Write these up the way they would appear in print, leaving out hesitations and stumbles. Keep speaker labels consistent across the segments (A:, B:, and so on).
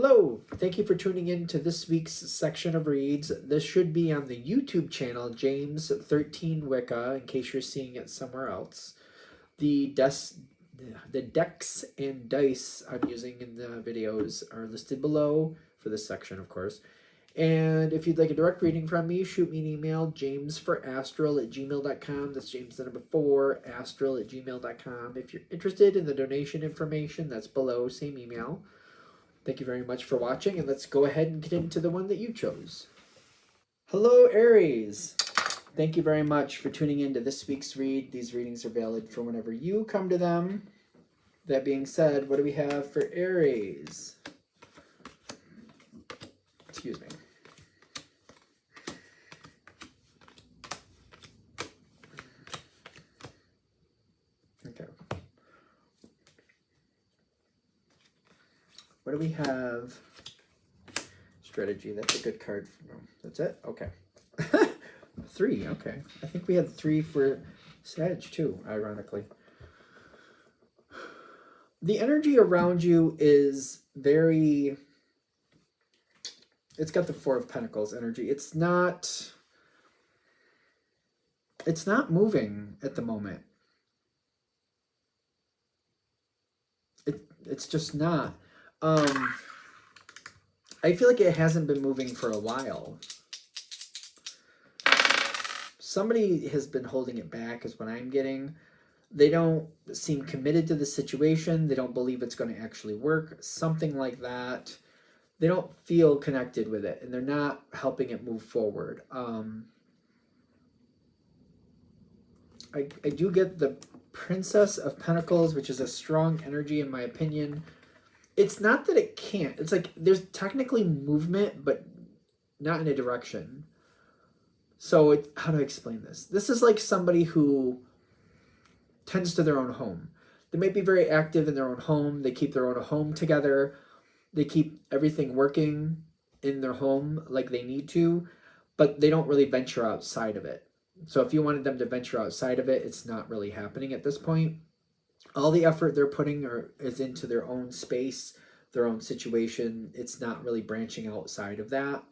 A: Hello, thank you for tuning in to this week's section of reads. This should be on the YouTube channel, James13 Wicca, in case you're seeing it somewhere else. The decks and dice I'm using in the videos are listed below for this section, of course. And if you'd like a direct reading from me, shoot me an email, jamesforastral@gmail.com. That's James the number 4, astral@gmail.com. If you're interested in the donation information, that's below, same email. Thank you very much for watching, and let's go ahead and get into the one that you chose. Hello, Aries. Thank you very much for tuning in to this week's read. These readings are valid for whenever you come to them. That being said, what do we have for Aries? Excuse me. Okay. What do we have? Strategy. That's a good card. That's it? Okay. 3. Okay. I think we had 3 for Sag too, ironically. The energy around you is very... It's got the 4 of Pentacles energy. It's not moving at the moment. It's just not. I feel like it hasn't been moving for a while. Somebody has been holding it back is what I'm getting. They don't seem committed to the situation. They don't believe it's going to actually work. Something like that. They don't feel connected with it, and they're not helping it move forward. I do get the Princess of Pentacles, which is a strong energy in my opinion. It's not that it can't. It's like there's technically movement, but not in a direction. So how do I explain this? This is like somebody who tends to their own home. They might be very active in their own home. They keep their own home together. They keep everything working in their home like they need to, but they don't really venture outside of it. So if you wanted them to venture outside of it, it's not really happening at this point. All the effort they're putting is into their own space, their own situation. It's not really branching outside of that.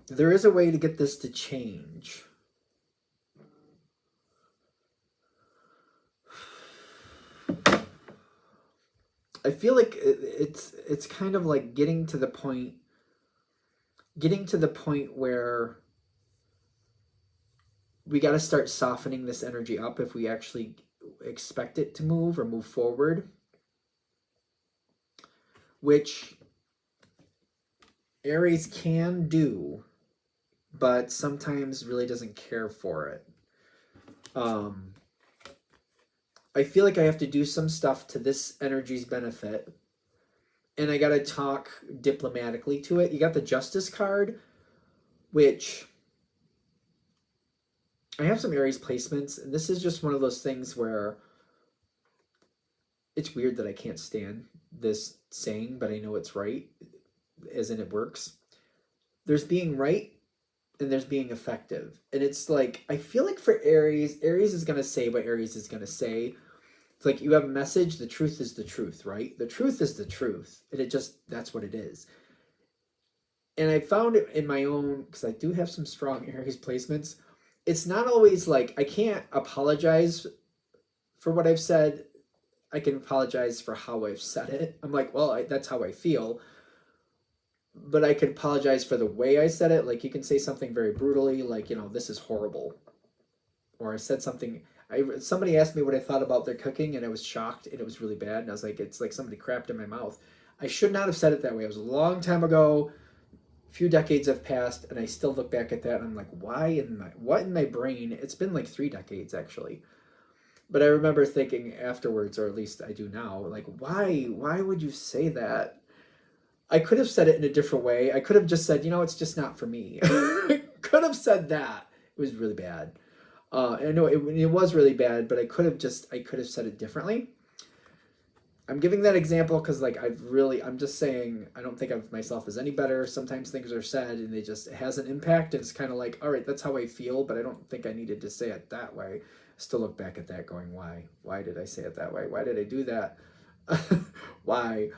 A: There is a way to get this to change. I feel like it's kind of like getting to the point where we got to start softening this energy up if we actually expect it to move or move forward, which Aries can do, but sometimes really doesn't care for it. I feel like I have to do some stuff to this energy's benefit, and I got to talk diplomatically to it. You got the Justice card, which I have some Aries placements, and this is just one of those things where it's weird that I can't stand this saying, but I know it's right, as in it works. There's being right, and there's being effective. And it's like, I feel like for Aries is going to say what Aries is going to say. It's like you have a message, the truth is the truth, right? The truth is the truth. And that's what it is. And I found it in my own, because I do have some strong Aries placements. It's not always like, I can't apologize for what I've said. I can apologize for how I've said it. I'm like, well, that's how I feel. But I can apologize for the way I said it. Like, you can say something very brutally, like, this is horrible. Or I said something, somebody asked me what I thought about their cooking, and I was shocked, and it was really bad. And I was like, it's like somebody crapped in my mouth. I should not have said it that way. It was a long time ago. A few decades have passed, and I still look back at that, and I'm like, what in my brain? It's been like 3 decades, actually. But I remember thinking afterwards, or at least I do now, like, why would you say that? I could have said it in a different way. I could have just said, it's just not for me. I could have said that. It was really bad. I know it was really bad, but I could have said it differently. I'm giving that example because, like, I'm just saying, I don't think of myself as any better. Sometimes things are said and it has an impact, and it's kind of like, all right, that's how I feel, but I don't think I needed to say it that way. Still look back at that going, why did I say it that way? Why did I do that? Why?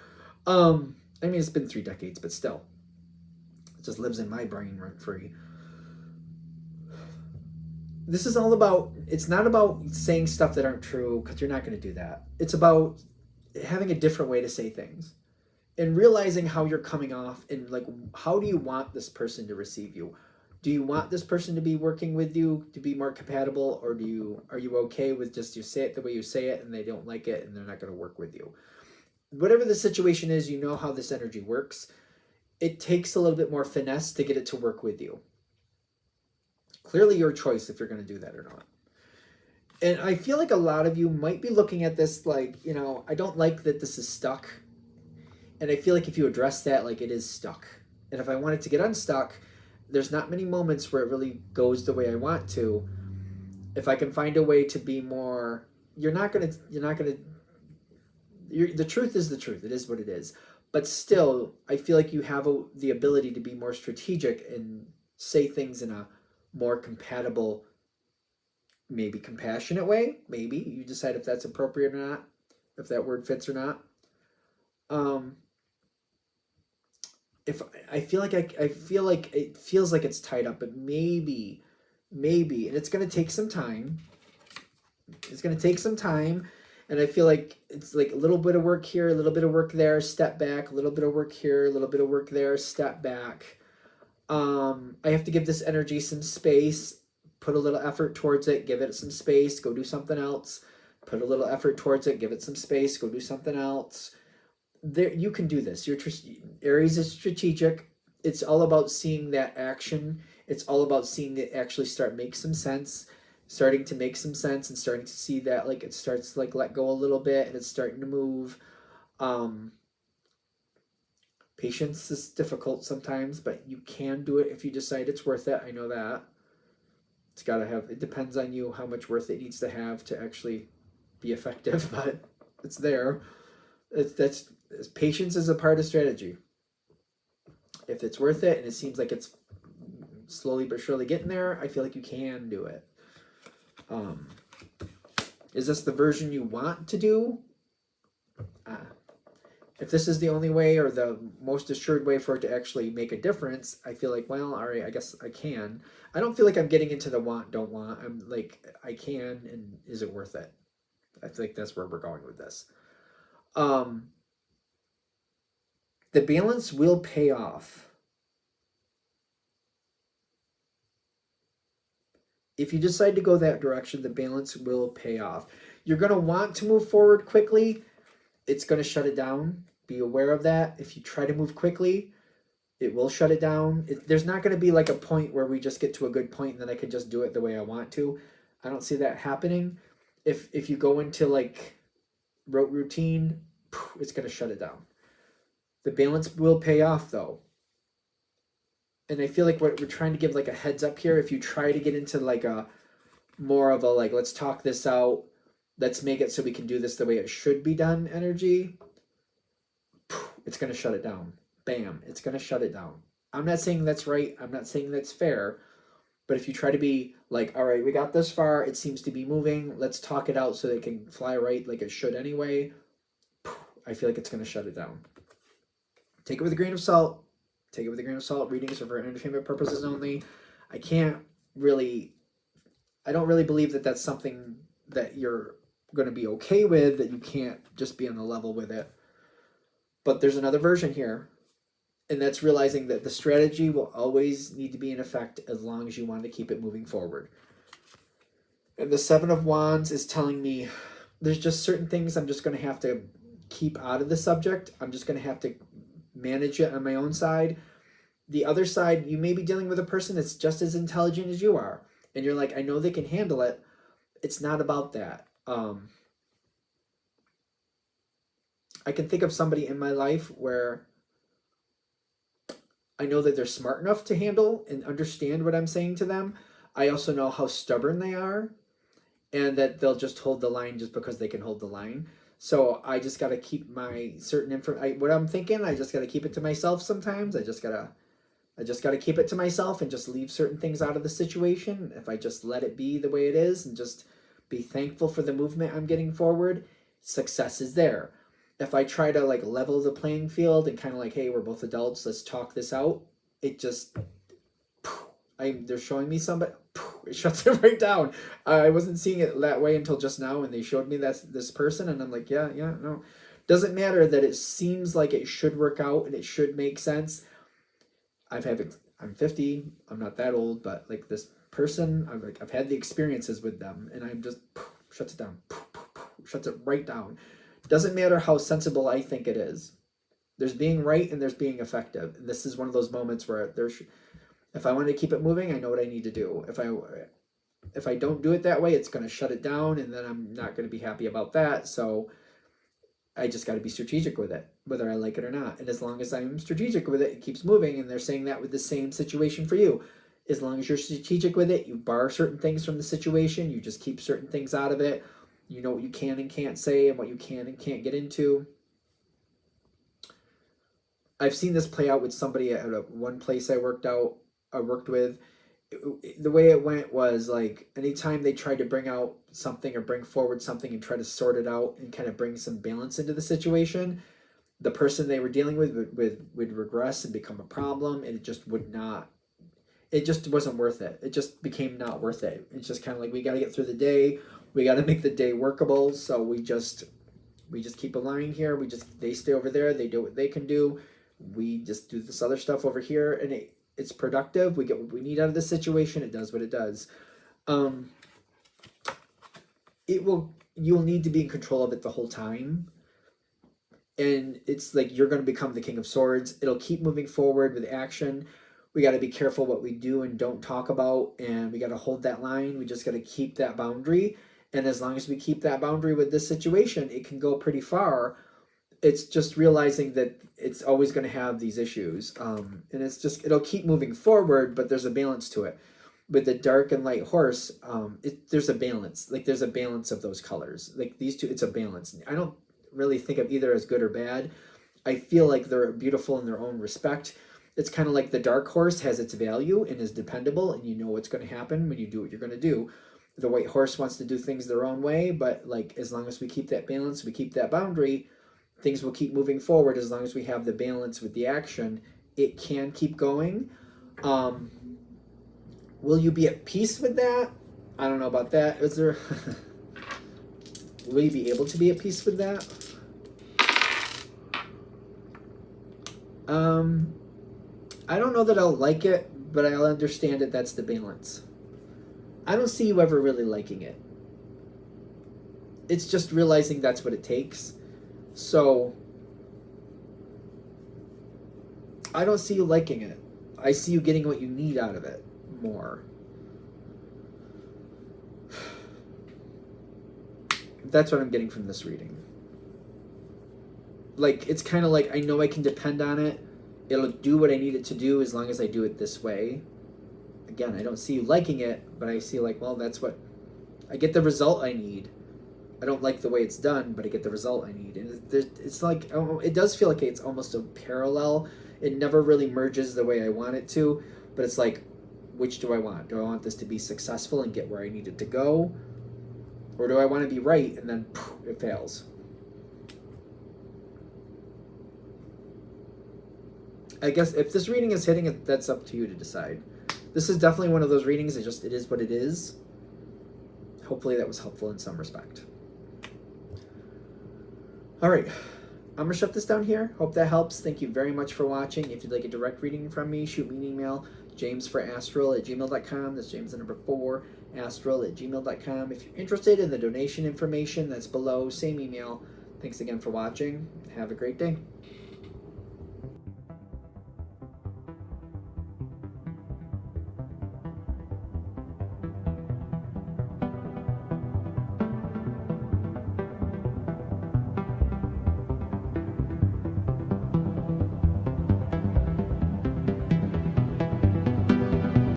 A: I mean, it's been 3 decades, but still, it just lives in my brain rent free. This is all about, it's not about saying stuff that aren't true, because you're not going to do that. It's about having a different way to say things and realizing how you're coming off, and like, how do you want this person to receive you? Do you want this person to be working with you to be more compatible, or are you okay with just you say it the way you say it and they don't like it and they're not going to work with you? Whatever the situation is, you know how this energy works. It takes a little bit more finesse to get it to work with you. Clearly your choice if you're going to do that or not. And I feel like a lot of you might be looking at this like, I don't like that this is stuck. And I feel like if you address that, like, it is stuck. And if I want it to get unstuck, there's not many moments where it really goes the way I want to. If I can find a way to be more, the truth is the truth. It is what it is. But still, I feel like you have the ability to be more strategic and say things in a more compatible, maybe compassionate way. Maybe you decide if that's appropriate or not, if that word fits or not. If I feel like it feels like it's tied up, but maybe, and it's going to take some time. It's going to take some time. And I feel like it's like a little bit of work here, a little bit of work there, step back, a little bit of work here, a little bit of work there, step back. I have to give this energy some space, put a little effort towards it, give it some space, go do something else. Put a little effort towards it, give it some space, go do something else. There, you can do this. Aries is strategic. It's all about seeing that action. It's all about seeing it actually starting to make some sense and starting to see that, like, it starts to like let go a little bit and it's starting to move. Patience is difficult sometimes, but you can do it if you decide it's worth it. I know that. It depends on you how much worth it needs to have to actually be effective, but it's there. Patience is a part of strategy. If it's worth it and it seems like it's slowly but surely getting there, I feel like you can do it. Is this the version you want to do? If this is the only way or the most assured way for it to actually make a difference, I feel like, well, all right, I guess I can. I don't feel like I'm getting into the want, don't want. I'm like, I can, and is it worth it? I feel like that's where we're going with this. The balance will pay off. If you decide to go that direction, the balance will pay off. You're going to want to move forward quickly. It's going to shut it down. Be aware of that. If you try to move quickly, it will shut it down. There's not going to be like a point where we just get to a good point and then I can just do it the way I want to. I don't see that happening. If you go into like rote routine, it's going to shut it down. The balance will pay off though. And I feel like what we're trying to give like a heads up here, if you try to get into like a more of a like, let's talk this out, let's make it so we can do this the way it should be done energy, it's going to shut it down. Bam, it's going to shut it down. I'm not saying that's right. I'm not saying that's fair. But if you try to be like, all right, we got this far, it seems to be moving, let's talk it out so that it can fly right like it should anyway, I feel like it's going to shut it down. Take it with a grain of salt. Take it with a grain of salt. Readings are for entertainment purposes only. I don't really believe that that's something that you're going to be okay with, that you can't just be on the level with it. But there's another version here, and that's realizing that the strategy will always need to be in effect as long as you want to keep it moving forward. And the Seven of Wands is telling me there's just certain things I'm just going to have to keep out of the subject. I'm just going to have to manage it on my own side. The other side, you may be dealing with a person that's just as intelligent as you are, and you're like, I know they can handle it. It's not about that. I can think of somebody in my life where I know that they're smart enough to handle and understand what I'm saying to them. I also know how stubborn they are, and that they'll just hold the line just because they can hold the line. So I just got to keep my certain what I'm thinking, I just got to keep it to myself sometimes. I just got to keep it to myself and just leave certain things out of the situation. If I just let it be the way it is and just be thankful for the movement I'm getting forward, success is there. If I try to like level the playing field and kind of like, hey, we're both adults, let's talk this out, it just, they're showing me somebody, it shuts it right down. I wasn't seeing it that way until just now when they showed me this person, and I'm like, yeah, no. Doesn't matter that it seems like it should work out and it should make sense. I'm 50, I'm not that old, but like this person, I've had the experiences with them, and I'm just shuts it down, shuts it right down. Doesn't matter how sensible I think it is. There's being right and there's being effective. And this is one of those moments where if I want to keep it moving, I know what I need to do. If I don't do it that way, it's going to shut it down, and then I'm not going to be happy about that. So I just got to be strategic with it, whether I like it or not. And as long as I'm strategic with it, it keeps moving. And they're saying that with the same situation for you. As long as you're strategic with it, you bar certain things from the situation. You just keep certain things out of it. You know what you can and can't say and what you can and can't get into. I've seen this play out with somebody at one place I worked with. The way it went was like anytime they tried to bring out something or bring forward something and try to sort it out and kind of bring some balance into the situation, the person they were dealing with would regress and become a problem, and it just wasn't worth it. It just became not worth it. It's just kind of like, we got to get through the day. We got to make the day workable. So we just keep a line here. They stay over there. They do what they can do. We just do this other stuff over here, and it's productive. We get what we need out of this situation. It does what it does. You'll need to be in control of it the whole time. And it's like you're going to become the King of Swords. It'll keep moving forward with action. We got to be careful what we do and don't talk about, and we got to hold that line. We just got to keep that boundary. And as long as we keep that boundary with this situation, it can go pretty far. It's just realizing that it's always going to have these issues. And it'll keep moving forward, but there's a balance to it. With the dark and light horse, there's a balance. Like there's a balance of those colors. Like these two, it's a balance. I don't really think of either as good or bad. I feel like they're beautiful in their own respect. It's kind of like the dark horse has its value and is dependable, and you know what's going to happen when you do what you're going to do. The white horse wants to do things their own way, but like as long as we keep that balance, we keep that boundary, things will keep moving forward. As long as we have the balance with the action, it can keep going. Will you be at peace with that? I don't know about that. Is there will you be able to be at peace with that? I don't know that I'll like it, but I'll understand it. That's the balance. I don't see you ever really liking it. It's just realizing that's what it takes. So I don't see you liking it. I see you getting what you need out of it more. That's what I'm getting from this reading. Like, it's kind of like, I know I can depend on it. It'll do what I need it to do as long as I do it this way. Again, I don't see you liking it, but I see like, well, that's what, I get the result I need. I don't like the way it's done, but I get the result I need. And it's like, it does feel like it's almost a parallel. It never really merges the way I want it to, but it's like, which do I want? Do I want this to be successful and get where I need it to go? Or do I want to be right and then it fails? I guess if this reading is hitting it, that's up to you to decide. This is definitely one of those readings. It is what it is. Hopefully that was helpful in some respect. All right, I'm gonna shut this down here. Hope that helps. Thank you very much for watching. If you'd like a direct reading from me, shoot me an email, jamesforastral@gmail.com. That's James the number 4, astral@gmail.com. If you're interested in the donation information, that's below, same email. Thanks again for watching. Have a great day.